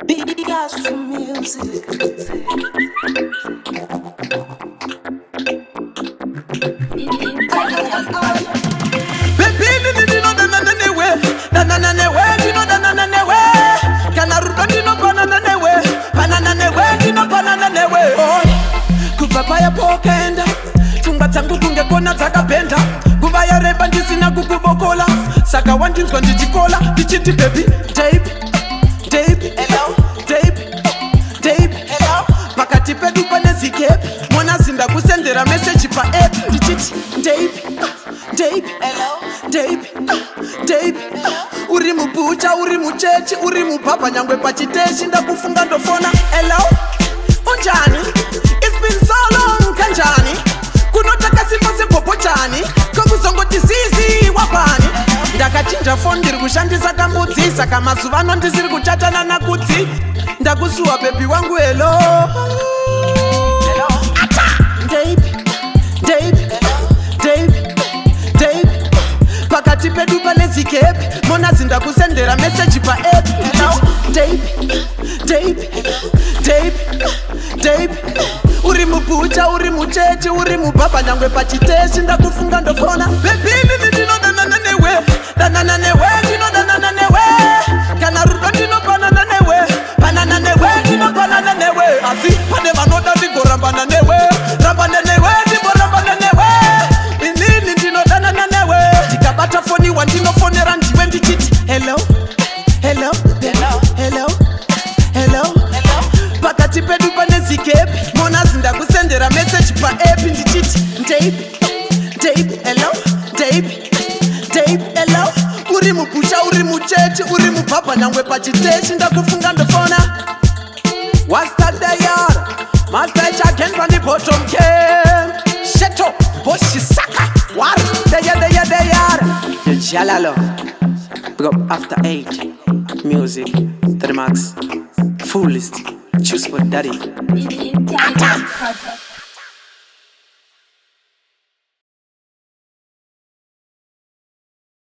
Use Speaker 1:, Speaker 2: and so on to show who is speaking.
Speaker 1: Big ass for music.
Speaker 2: Kupapaya pokenda chumba changu kungekona dzakapenda nguva yareba ndisina kukubokola saka wandinzwa ndichikola ndichiti baby tape pakati pedu pane zikepi mona zinda kusendera meseji paapp ndichiti tape uri mubucha uri muchechi uri mubhabha nyangwe pachiteshi ndakufunga ndofona hello unjani it's been so long kanjani kunotaka simba sebhobochani kokuzongoti zizi wapani ndakachinja foni ndiri kushandisa kambudzi saka mazuva ano ndisiri kuchatana nakudzi ndakusuwa bebi wangu hello pakati pedu pane zikepi mona zindakusendera meseji paapp tape uri mubucha uri muchechi uri mubhabha nyangwe pachiteshi ndakufunga ndofona bebini ndinodanana newe ndinodanana newe kana rudo ndinopanana newe panana newe ndinopanana newe asi pane vanoda ndigorambana newe rambane newe ndimborambana newe inini ndinodanana newe ndikabata foni wandinofonera ndiwe ndichiti hello pakati pedu pane zikepi mona zindakusendera meseji paapp ndichiti tape uri mubusha uri muchechi uri mubhabha nyangwe pachiteshi ndakufunga ndofona wastadayara mastachagendwa ndibottom cam sheto boshisaka war deyara jalalo big up after 8 music 3 max fullest choose for daddy.